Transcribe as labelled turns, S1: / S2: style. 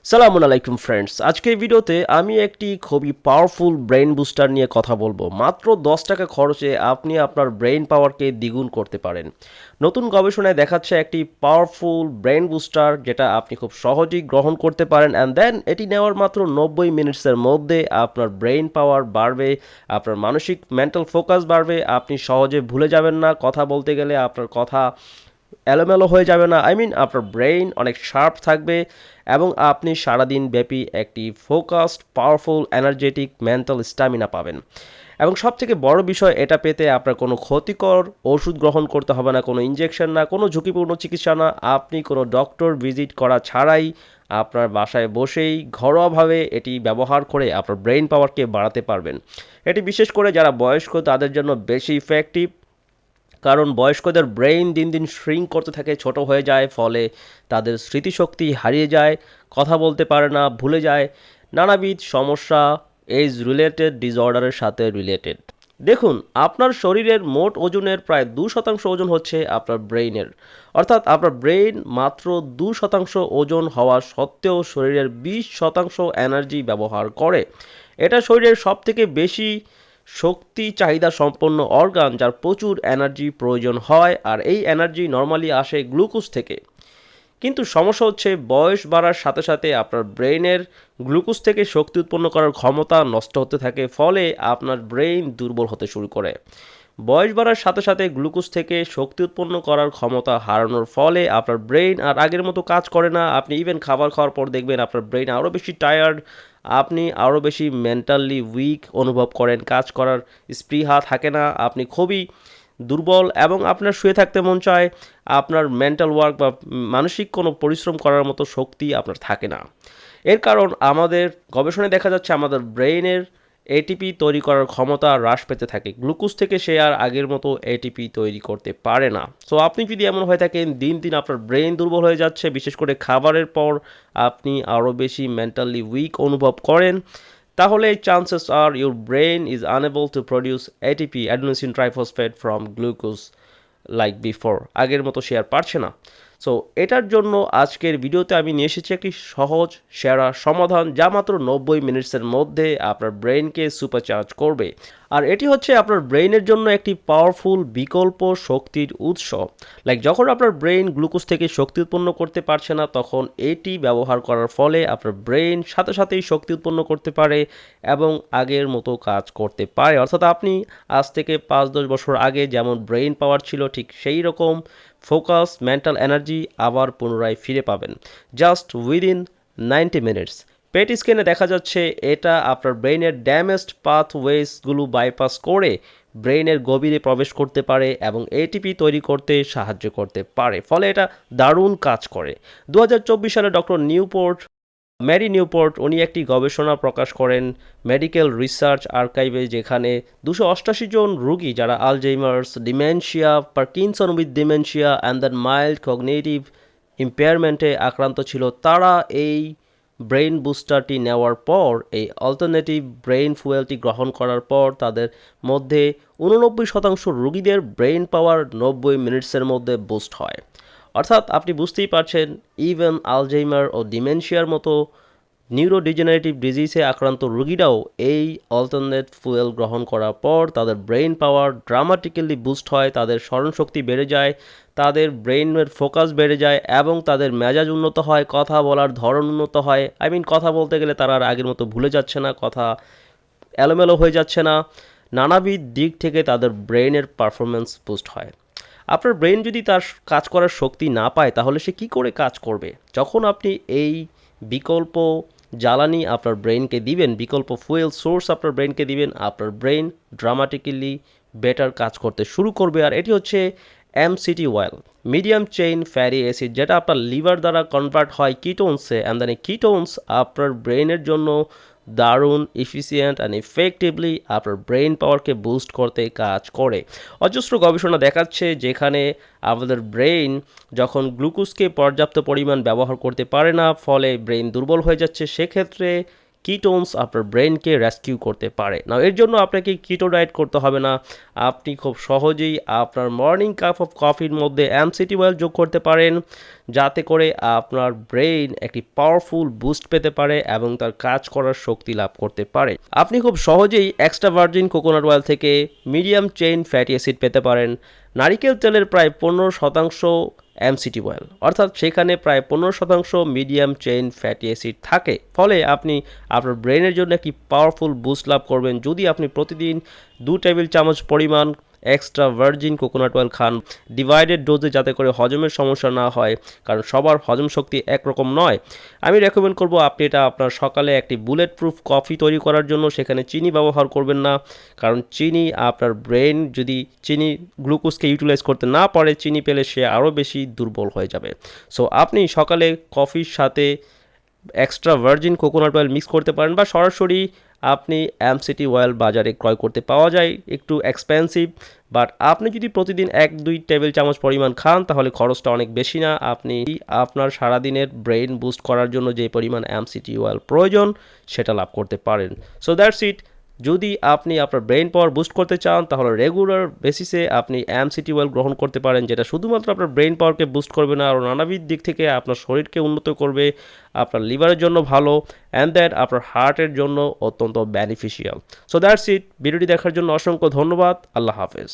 S1: সালামু আলাইকুম ফ্রেন্ডস, আজকের ভিডিওতে আমি একটি খুবই পাওয়ারফুল ব্রেন বুস্টার নিয়ে কথা বলবো। মাত্র 10 টাকা খরচে আপনি আপনার ব্রেন পাওয়ারকে দ্বিগুণ করতে পারেন। নতুন গবেষণায় দেখাচ্ছে একটি পাওয়ারফুল ব্রেন বুস্টার যেটা আপনি খুব সহজেই গ্রহণ করতে পারেন, অ্যান্ড দেন এটি নেওয়ার মাত্র 90 মিনিটসের মধ্যে আপনার ব্রেন পাওয়ার বাড়বে, আপনার মানসিক মেন্টাল ফোকাস বাড়বে, আপনি সহজে ভুলে যাবেন না, কথা বলতে গেলে আপনার কথা এলোমেলো হয়ে যাবে না, আপনার ব্রেইন অনেক শার্প থাকবে এবং আপনি সারাদিন ব্যাপী একটি focused powerful energetic mental stamina পাবেন। এবং সবথেকে বড় বিষয়, এটা পেতে আপনার কোনো ক্ষতিকর ওষুধ গ্রহণ করতে হবে না, কোনো ইনজেকশন না, কোনো ঝুঁকিপূর্ণ চিকিৎসা না, আপনি কোনো ডক্টর ভিজিট করা ছাড়াই আপনার বাসায় বসেই ঘরোয়াভাবে এটি ব্যবহার করে আপনার ব্রেইন পাওয়ারকে বাড়াতে পারবেন। এটি বিশেষ করে যারা বয়স্ক তাদের জন্য বেশি ইফেক্টিভ, কারণ বয়স্কদের ব্রেইন দিন দিন শ্রিঙ্ক করতে থাকে, ছোট হয়ে যায়, ফলে তাদের স্মৃতিশক্তি হারিয়ে যায়, কথা বলতে পারে না, ভুলে যায়, নানাবিধ সমস্যা এজ রিলেটেড ডিসঅর্ডারের সাথে রিলেটেড। দেখুন, আপনার শরীরের মোট ওজনের প্রায় 2% ওজন হচ্ছে আপনার ব্রেইনের। অর্থাৎ আপনার ব্রেইন মাত্র 2% ওজন হওয়া সত্ত্বেও শরীরের 20% এনার্জি ব্যবহার করে। এটা শরীরের সবথেকে বেশি শক্তি চাহিদা সম্পন্ন অর্গান, যার প্রচুর এনার্জি প্রয়োজন হয়, আর এই এনার্জি নর্মালি আসে গ্লুকোজ থেকে। কিন্তু সমস্যা হচ্ছে, বয়স বাড়ার সাথে সাথে আপনার ব্রেইনের গ্লুকোজ থেকে শক্তি উৎপন্ন করার ক্ষমতা নষ্ট হতে থাকে, ফলে আপনার ব্রেইন দুর্বল হতে শুরু করে। বয়স বাড়ার সাথে সাথে গ্লুকোজ থেকে শক্তি উৎপন্ন করার ক্ষমতা হারানোর ফলে আপনার ব্রেইন আর আগের মতো কাজ করে না। আপনি ইভেন খাবার খাওয়ার পর দেখবেন আপনার ব্রেইন আরও বেশি টায়ার্ড, আপনি আরও বেশি মেন্টালি উইক অনুভব করেন, কাজ করার স্পৃহা থাকে না, আপনি খুবই দুর্বল এবং আপনার শুয়ে থাকতে মন চায়, আপনার মেন্টাল ওয়ার্ক বা মানসিক কোনো পরিশ্রম করার মতো শক্তি আপনার থাকে না। এর কারণ, আমাদের গবেষণায় দেখা যাচ্ছে আমাদের ব্রেইনের এটিপি তৈরি করার ক্ষমতা হ্রাস পেতে থাকে। গ্লুকোজ থেকে সে আর আগের মতো এটিপি তৈরি করতে পারে না। সো আপনি যদি এমন হয়ে থাকেন, দিন দিন আপনার ব্রেইন দুর্বল হয়ে যাচ্ছে, বিশেষ করে খাবারের পর আপনি আরও বেশি মেন্টালি উইক অনুভব করেন, তাহলে chances R your brain is unable to produce ATP, adenosine triphosphate from glucose like before. আগের মতো সে আর পারছে না। সো এটার জন্য আজকের ভিডিওতে আমি নিয়ে এসেছি একটি সহজ সেরা সমাধান, যা মাত্র 90 মিনিটসের মধ্যে আপনার ব্রেনকে সুপারচার্জ করবে। আর এটি হচ্ছে আপনার ব্রেইনের জন্য একটি পাওয়ারফুল বিকল্প শক্তির উৎস। যখন আপনার ব্রেইন গ্লুকোজ থেকে শক্তি উৎপন্ন করতে পারছে না, তখন এটি ব্যবহার করার ফলে আপনার ব্রেইন সাথে সাথেই শক্তি উৎপন্ন করতে পারে এবং আগের মতো কাজ করতে পারে। অর্থাৎ আপনি আজ থেকে 5-10 বছর আগে যেমন ব্রেইন পাওয়ার ছিল, ঠিক সেই রকম ফোকাস, মেন্টাল এনার্জি আবার পুনরায় ফিরে পাবেন জাস্ট উইদিন 90 মিনিটস। পেট স্ক্যানে দেখা যাচ্ছে এটা আপনার ব্রেইনের ড্যামেজড পাথওয়েসগুলো বাইপাস করে ব্রেইনের গভীরে প্রবেশ করতে পারে এবং এটিপি তৈরি করতে সাহায্য করতে পারে, ফলে এটা দারুণ কাজ করে। 2024 সালে ডক্টর ম্যারি নিউপোর্ট উনি একটি গবেষণা প্রকাশ করেন মেডিকেল রিসার্চ আর্কাইভে, যেখানে 288 জন রোগী যারা Alzheimer's, dementia, Parkinson with dementia and then mild cognitive ইম্পেয়ারমেন্টে আক্রান্ত ছিল, তারা এই ব্রেইন বুস্টারটি নেওয়ার পর, এই অল্টারনেটিভ ব্রেইন ফুয়েলটি গ্রহণ করার পর তাদের মধ্যে 89% রোগীদের ব্রেইন পাওয়ার 90 মিনিটসের মধ্যে বুস্ট হয়। অর্থাৎ আপনি বুঝতেই পারছেন, ইভেন আলজাইমার ও ডিমেনশিয়ার মতো নিউরোডিজেনারেটিভ ডিজিজে আক্রান্ত রোগীরাও এই অল্টারনেট ফুয়েল গ্রহণ করার পর তাদের ব্রেইন পাওয়ার ড্রামাটিক্যালি বুস্ট হয়, তাদের স্মরণশক্তি বেড়ে যায়, তাদের ব্রেইনের ফোকাস বেড়ে যায় এবং তাদের মেজাজ উন্নত হয়, কথা বলার ধরন উন্নত হয়। কথা বলতে গেলে তারা আর আগের মতো ভুলে যাচ্ছে না, কথা এলোমেলো হয়ে যাচ্ছে না, নানাবিধ দিক থেকে তাদের ব্রেইনের পারফরমেন্স বুস্ট হয়। আপনার ব্রেইন যদি তার কাজ করার শক্তি না পায়, তাহলে সে কি করে কাজ করবে? যখন আপনি এই বিকল্প জ্বালানি আপনার ব্রেইনকে দিবেন, বিকল্প ফুয়েল সোর্স আপনার ব্রেইনকে দিবেন, আপনার ব্রেইন ড্রামাটিক্যালি বেটার কাজ করতে শুরু করবে। আর এটি হচ্ছে MCT oil, medium chain fatty acid, যেটা আপনার লিভার দ্বারা কনভার্ট হয় কিটোনসে, অ্যান্ড দেন এই কিটোনস আপনার ব্রেইনের জন্য দারুণ ইফিসিয়েন্ট অ্যান্ড ইফেক্টিভলি আপনার ব্রেইন পাওয়ারকে বুস্ট করতে কাজ করে। অজস্র গবেষণা দেখাচ্ছে, যেখানে আমাদের ব্রেইন যখন গ্লুকোজকে পর্যাপ্ত পরিমাণ ব্যবহার করতে পারে না, ফলে ব্রেইন দুর্বল হয়ে যাচ্ছে, সেক্ষেত্রে কিটোনস আপনার ব্রেনকে রেস্কিউ করতে পারে। না, এর জন্য আপনাকে কিটো ডায়েট করতে হবে না। আপনি খুব সহজেই আপনার মর্নিং কাপ অফ কফির মধ্যে এমসিটি অয়েল যোগ করতে পারেন, যাতে করে আপনার ব্রেন একটি পাওয়ারফুল বুস্ট পেতে পারে এবং তার কাজ করার শক্তি লাভ করতে পারে। আপনি খুব সহজেই এক্সট্রা ভার্জিন কোকোনাট অয়েল থেকে মিডিয়াম চেইন ফ্যাটি অ্যাসিড পেতে পারেন। নারিকেল তেলের প্রায় 15% এমসিটি অয়েল, অর্থাৎ সেখানে প্রায় 15% মিডিয়াম চেইন ফ্যাটি অ্যাসিড থাকে। ফলে আপনি আপনার ব্রেনের জন্য একটি পাওয়ারফুল বুস্ট লাভ করবেন যদি আপনি প্রতিদিন 2 টেবিল চামচ পরিমাণ এক্সট্রা ভার্জিন কোকোনাট অয়েল খান, ডিভাইডেড ডোজে, যাতে করে হজমের সমস্যা না হয়, কারণ সবার হজম শক্তি একরকম নয়। আমি রেকমেন্ড করব আপনি এটা আপনার সকালে একটি বুলেট প্রুফ কফি তৈরি করার জন্য সেখানে চিনি ব্যবহার করবেন না, কারণ চিনি আপনার ব্রেন যদি চিনি গ্লুকোজকে ইউটিলাইজ করতে না পারে, চিনি পেলে সে আরও বেশি দুর্বল হয়ে যাবে। সো আপনি সকালে কফির সাথে extra virgin coconut oil mix করতে পারেন, বা সরাসরি আপনি এমসিটি অয়েল বাজারে ক্রয় করতে পাওয়া যায়, একটু এক্সপেন্সিভ, বাট আপনি যদি প্রতিদিন 1-2 টেবিল চামচ পরিমাণ খান তাহলে খরচটা অনেক বেশি না। আপনি আপনার সারাদিনের ব্রেন বুস্ট করার জন্য যে পরিমাণ এমসিটি অয়েল প্রয়োজন সেটা লাভ করতে পারেন। So that's it. যদি আপনি আপনার ব্রেন পাওয়ার বুস্ট করতে চান তাহলে রেগুলার বেসিসে আপনি এমসিটি অয়েল গ্রহণ করতে পারেন, যেটা শুধুমাত্র আপনার ব্রেন পাওয়ারকে বুস্ট করবে না, আরও নানাবিধ দিক থেকে আপনার শরীরকে উন্নত করবে, আপনার লিভারের জন্য ভালো, অ্যান্ড দ্যাট আপনার হার্টের জন্য অত্যন্ত বেনিফিশিয়াল। So that's it. ভিডিওটি দেখার জন্য অসংখ্য ধন্যবাদ। আল্লাহ হাফেজ।